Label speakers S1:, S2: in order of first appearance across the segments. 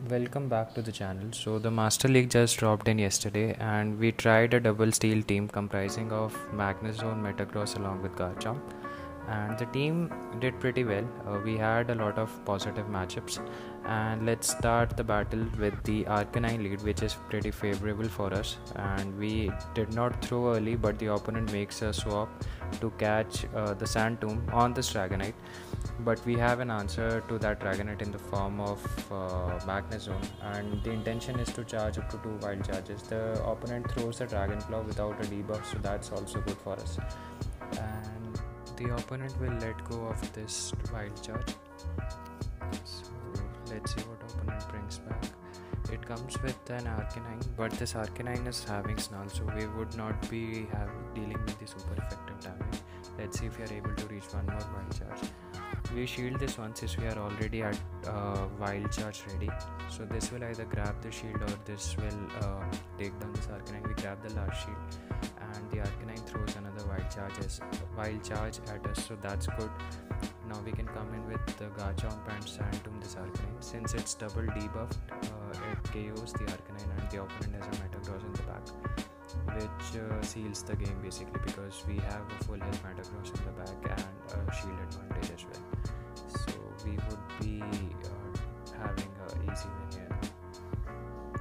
S1: Welcome back to the channel. So the Master League just dropped in yesterday and we tried a double steel team comprising of Magnezone, Metagross along with Garchomp, and the team did pretty well. We had a lot of positive matchups, and let's start the battle with the Arcanine lead, which is pretty favorable for us, and we did not throw early, but the opponent makes a swap to catch the Sand Tomb on this Dragonite, but we have an answer to that Dragonite in the form of Magnezone, and the intention is to charge up to 2 wild charges. The opponent throws a Dragon Claw without a debuff, so that's also good for us, and the opponent will let go of this wild charge. So let's see what opponent brings back. It comes with an Arcanine, but this Arcanine is having Snarl, so we would not be dealing with the super effective damage. Let's see if we are able to reach one more wild charge. We shield this one since we are already at wild charge ready, so this will either grab the shield or this will take down this Arcanine. We grab the last shield and the Arcanine throws another wild charge at us, so that's good. Now we can come in with the Garchomp and Sand Tomb this Arcanine. Since it's double debuffed, it KOs the Arcanine and the opponent has a Metagross in the back, which seals the game basically, because we have a full health Metagross in the back and a shield advantage as well. So we would be having an easy win here.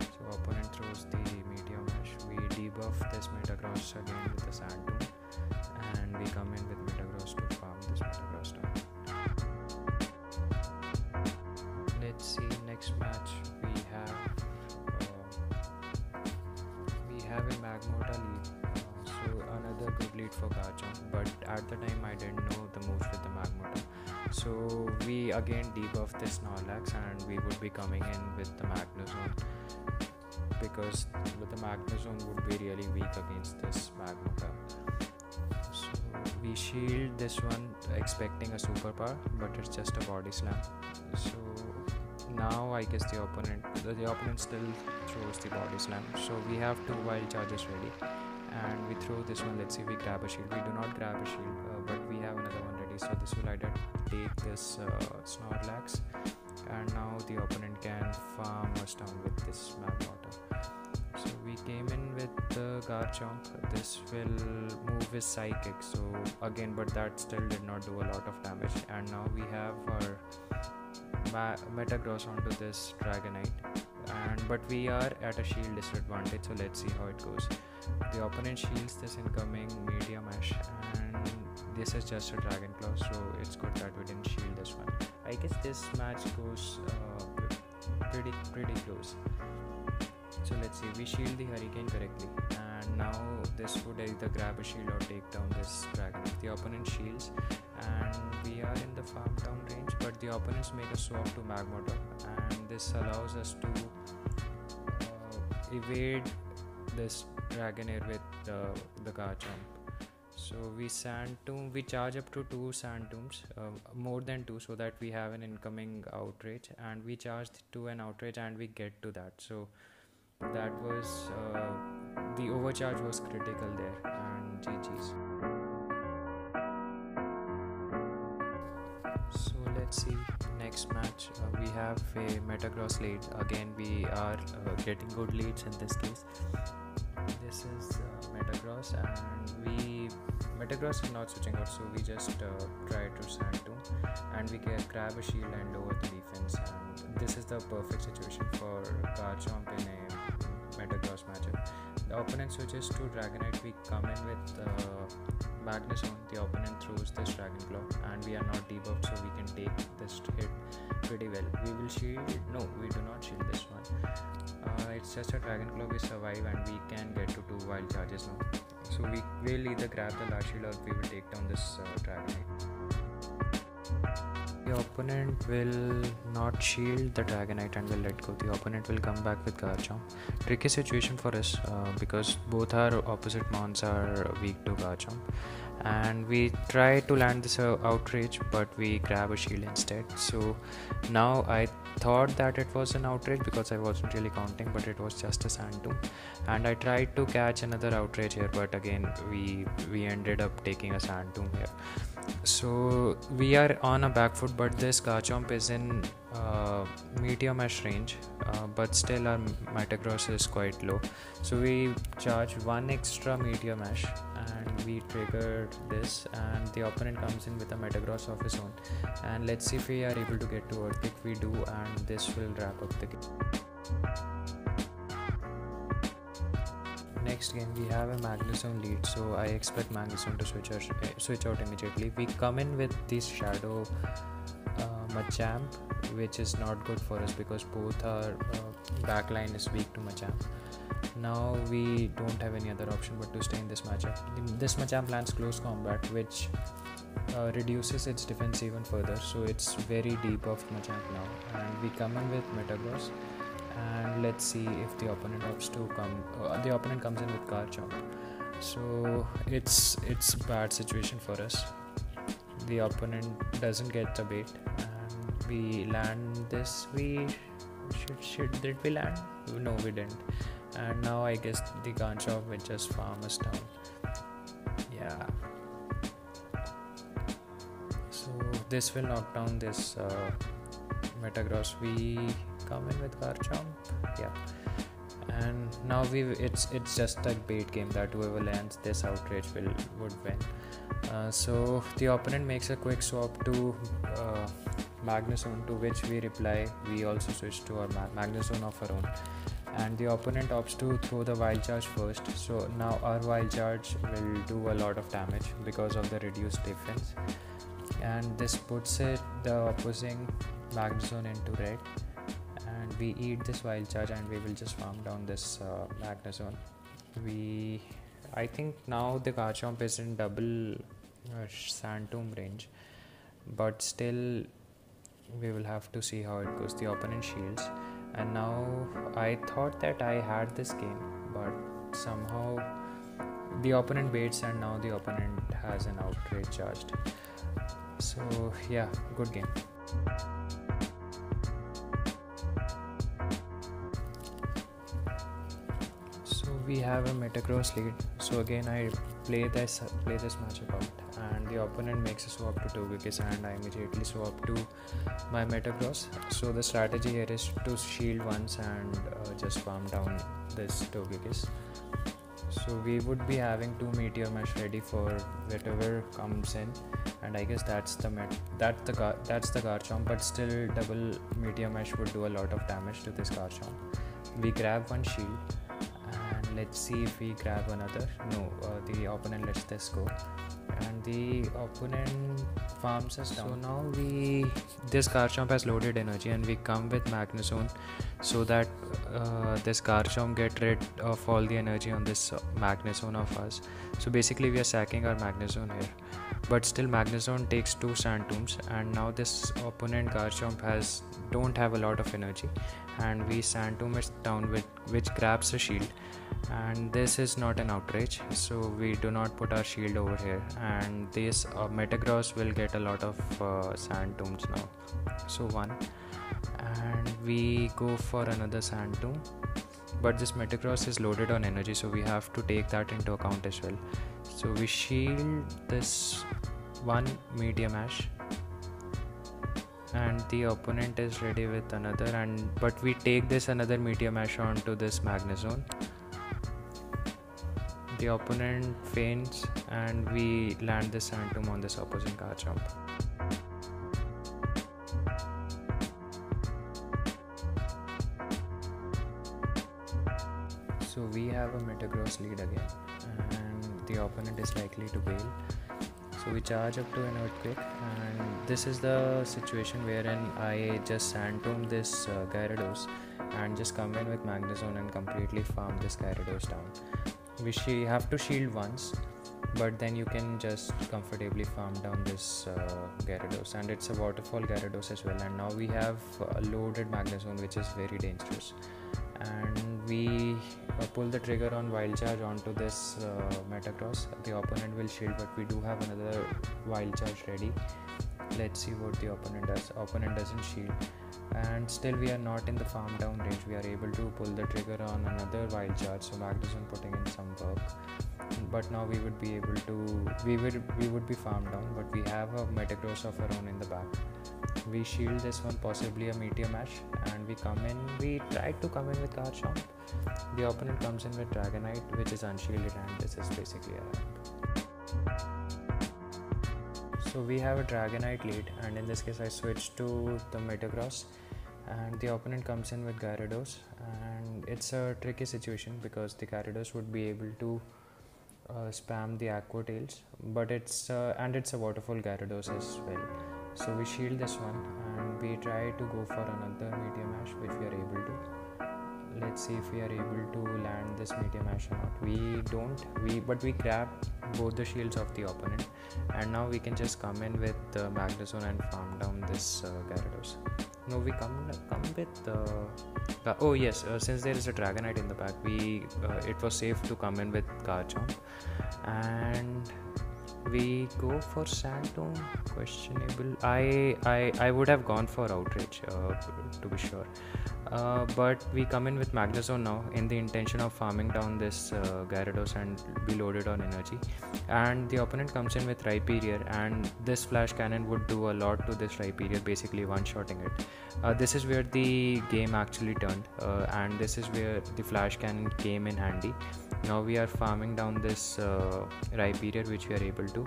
S1: So opponent throws the Meteor Mash. We debuff this Metagross again with the Sand Tomb, and we come in with Metagross to farm this Metagross down. Let's see, next match we have a Magmortar lead, so another good lead for Garchomp, but at the time I didn't know the moves with the Magmortar, so we again debuff this Snorlax and we would be coming in with the Magnezone, because with the Magnezone would be really weak against this Magmortar. So we shield this one expecting a superpower, but it's just a body slam. So now I guess the opponent still throws the body slam, so we have 2 wild charges ready and we throw this one. Let's see if we grab a shield. We do not grab a shield, but we have another one ready, so this will either take this Snorlax, and now the opponent can farm us down with this Magmortar. So we came in with the Garchomp. This will move his Psychic, so again, but that still did not do a lot of damage, and now we have our Metagross onto this Dragonite, but we are at a shield disadvantage, so let's see how it goes. The opponent shields this incoming Meteor Mash, and this is just a Dragon Claw, so it's good that we didn't shield this one. I guess this match goes pretty close. So let's see, we shield the Hurricane correctly, and now this would either grab a shield or take down this Dragonite. The opponent shields and we are in the farm down range, but the opponents make a swap to Magmortar, and this allows us to evade this Dragonair with the Garchomp. So we charge up to 2 Sand Tombs, more than 2, so that we have an incoming Outrage, and we charge to an Outrage and we get to that. So that was the overcharge was critical there, and GG's. So let's see, next match we have a Metagross lead. Again, we are getting good leads in this case. This is Metagross, and Metagross is not switching out, so we just try to Sand Tomb and we can grab a shield and lower the defense, and this is the perfect situation for Garchomp in a Metagross matchup. The opponent switches to Dragonite. We come in with Magnezone. The opponent throws this Dragon Claw, and we are not debuffed, so we can take this hit pretty well. We will shield. No, we do not shield this one. It's just a Dragon Claw. We survive and we can get to 2 wild charges now. So we will either grab the last shield or we will take down this Dragonite. The opponent will not shield the Dragonite and will let go. The opponent will come back with Garchomp. Tricky situation for us because both our opposite mons are weak to Garchomp, and we try to land this Outrage, but we grab a shield instead. So now I thought that it was an Outrage because I wasn't really counting, but it was just a Sand Tomb, and I tried to catch another Outrage here, but again we ended up taking a Sand Tomb here. So we are on a back foot, but this Garchomp is in Meteor Mash range, but still our Metagross is quite low. So we charge one extra Meteor Mash and we triggered this, and the opponent comes in with a Metagross of his own. And let's see if we are able to get to Earthquake. We do, and this will wrap up the game. Next game we have a Magnezone lead, so I expect Magnezone to switch out immediately. We come in with this Shadow Machamp, which is not good for us because both our backline is weak to Machamp. Now we don't have any other option but to stay in this matchup. This Machamp lands close combat, which reduces its defense even further, so it's very deep off Machamp now. And we come in with Metagross, and let's see if the opponent opts to come. The opponent comes in with Garchomp, so it's a bad situation for us. The opponent doesn't get the bait, and we land this. We did we land? No, we didn't. And now I guess the Garchomp will just farm us down. Yeah. So this will knock down this Metagross. We come in with Garchomp. Yeah. And now it's just a bait game that whoever lands this outrage would win. So the opponent makes a quick swap to Magnezone, to which we reply. We also switch to our Magnezone of our own, and the opponent opts to throw the Wild Charge first. So now our Wild Charge will do a lot of damage because of the reduced defense, and this puts the opposing Magnezone into red. And we eat this Wild Charge and we will just farm down this Magnezone. I think now the Garchomp is in double Sand Tomb range, but still we will have to see how it goes. The opponent shields, and now I thought that I had this game, but somehow the opponent baits, and now the opponent has an outrage charged. So yeah, good game. We have a Metagross lead, so again I play this matchup out, and the opponent makes a swap to Togekiss, and I immediately swap to my Metagross. So the strategy here is to shield once and just farm down this Togekiss. So we would be having two Meteor Mash ready for whatever comes in, and I guess that's the Garchomp, but still double Meteor Mash would do a lot of damage to this Garchomp. We grab one shield. Let's see if we grab another. No, the opponent lets this go, and the opponent farms us down. So now this Garchomp has loaded energy, and we come with Magnezone so that this Garchomp get rid of all the energy on this Magnezone of us. So basically we are sacking our Magnezone here, but still Magnezone takes two Sand Tombs, and now this opponent Garchomp don't have a lot of energy, and we Sand Tomb it down, which grabs a shield. And this is not an outrage, so we do not put our shield over here, and this Metagross will get a lot of Sand Tombs now. So one, and we go for another Sand Tomb, but this Metagross is loaded on energy, so we have to take that into account as well. So we shield this one Meteor Mash, and the opponent is ready with another, but we take this another Meteor Mash onto this Magnezone. The opponent faints, and we land the Sand Tomb on this opposing Garchomp. So we have a Metagross lead again, and the opponent is likely to bail. So we charge up to an Earthquake, and this is the situation wherein I just Sand Tomb this Gyarados and just come in with Magnezone and completely farm this Gyarados down. We have to shield once, but then you can just comfortably farm down this Gyarados, and it's a waterfall Gyarados as well. And now we have a loaded Magnezone, which is very dangerous, and we pull the trigger on Wild Charge onto this Metagross. The opponent will shield, but we do have another Wild Charge ready. Let's see what the opponent does. Opponent doesn't shield, and still we are not in the farm down range. We are able to pull the trigger on another Wild Charge, so Magnezone putting in some work. But now we would be able to we would be farmed down, but we have a Metagross of our own in the back. We shield this one, possibly a Meteor Mash, and we tried to come in with Garchomp. The opponent comes in with Dragonite, which is unshielded, and this is basically a ramp. So we have a Dragonite lead, and in this case I switched to the Metagross, and the opponent comes in with Gyarados, and it's a tricky situation because the Gyarados would be able to spam the Aqua Tails, but it's a waterfall Gyarados as well. So we shield this one and we try to go for another Meteor Mash, which we are able to. Let's see if we are able to land this Meteor Mash or not. We don't, but we grab both the shields of the opponent, and now we can just come in with Magnezone and farm down this Gyarados. No, we come with oh yes, since there is a Dragonite in the back, it was safe to come in with Garchomp, and we go for Sandtomb. Questionable. I would have gone for Outrage to be sure, but we come in with Magnezone now in the intention of farming down this Gyarados and be loaded on energy, and the opponent comes in with Rhyperior, and this Flash Cannon would do a lot to this Rhyperior, basically one-shotting it. This is where the game actually turned, and this is where the Flash Cannon came in handy. Now we are farming down this Rhyperior, which we are able to.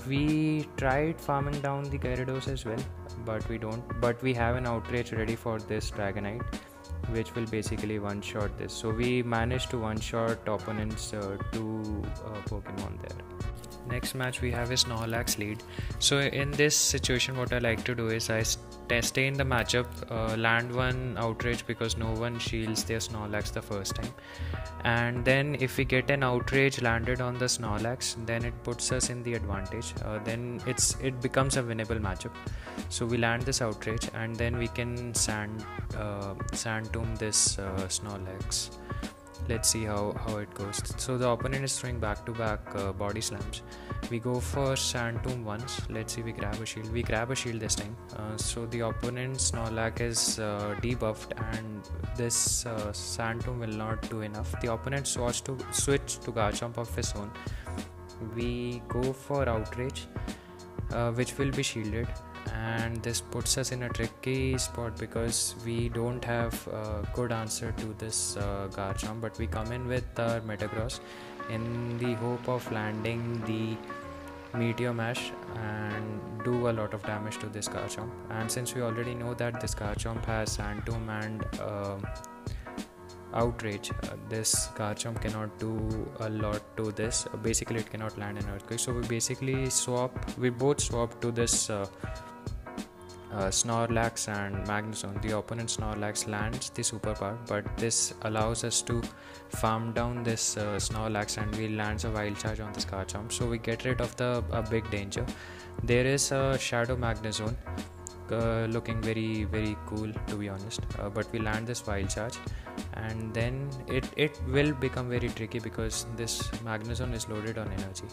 S1: We tried farming down the Gyarados as well, but we don't. But we have an Outrage ready for this Dragonite, which will basically one-shot this. So we managed to one-shot opponents' two Pokemon there. Next match we have is Snorlax lead. So in this situation, what I like to do is I stay in the matchup, land one Outrage because no one shields their Snorlax the first time, and then if we get an Outrage landed on the Snorlax, then it puts us in the advantage. Then it becomes a winnable matchup. So we land this Outrage, and then we can Sand Tomb this Snorlax. Let's see how it goes. So the opponent is throwing back-to-back body slams. We go for Sand Tomb once. Let's see, we grab a shield. We grab a shield this time. So the opponent's Snorlax is debuffed, and this Sand Tomb will not do enough. The opponent switch to Garchomp of his own. We go for Outrage, which will be shielded, and this puts us in a tricky spot because we don't have a good answer to this Garchomp, but we come in with our Metagross in the hope of landing the Meteor Mash and do a lot of damage to this Garchomp. And since we already know that this Garchomp has Sand Tomb and Outrage, this Garchomp cannot do a lot to this. Basically it cannot land an Earthquake, so we both swap to this Snorlax and Magnezone. The opponent Snorlax lands the superpower, but this allows us to farm down this Snorlax, and we lands a Wild Charge on this Garchomp, so we get rid of a big danger. There is a Shadow Magnezone looking very very cool, to be honest, but we land this Wild Charge, and then it will become very tricky because this Magnezone is loaded on energy.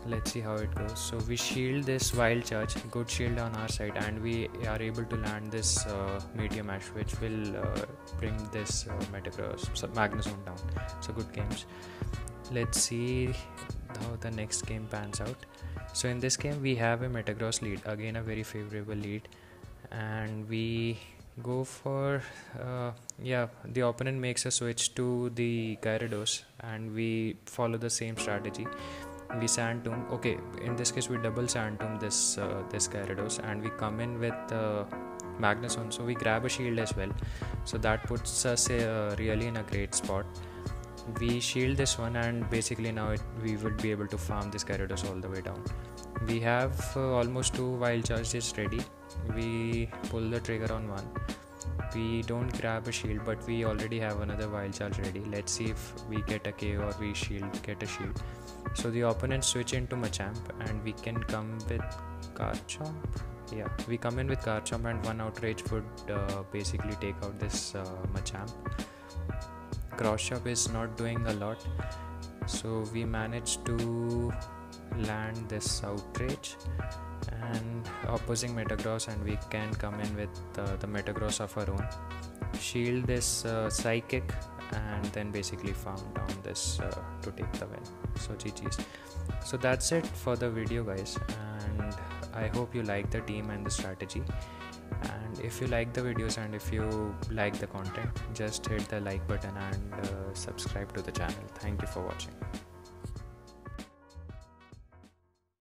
S1: Let's see how it goes. So we shield this Wild Charge, good shield on our side, and we are able to land this Meteor Mash, which will bring this Magnezone down. So good games. Let's see how the next game pans out. So in this game we have a Metagross lead, again a very favorable lead, and we go for the opponent makes a switch to the Gyarados, and we follow the same strategy. We Sand Tomb. Okay, in this case we double Sand Tomb this Gyarados, and we come in with Magnezone, so we grab a shield as well, so that puts us really in a great spot. We shield this one, and basically now we would be able to farm this Gyarados all the way down. We have almost 2 Wild Charges ready. We pull the trigger on one. We don't grab a shield, but we already have another Wild Charge ready. Let's see if we get a KO or we get a shield. So the opponent switch into Machamp, and we can come with Garchomp. Yeah, we come in with Garchomp, and one Outrage would basically take out this Machamp. Cross Chop is not doing a lot, so we managed to land this Outrage and opposing Metagross, and we can come in with the Metagross of our own, shield this Psychic, and then basically farm down this to take the win. So GG's. So that's it for the video, guys, and I hope you like the team and the strategy. And if you like the videos and if you like the content, just hit the like button and subscribe to the channel. Thank you for watching.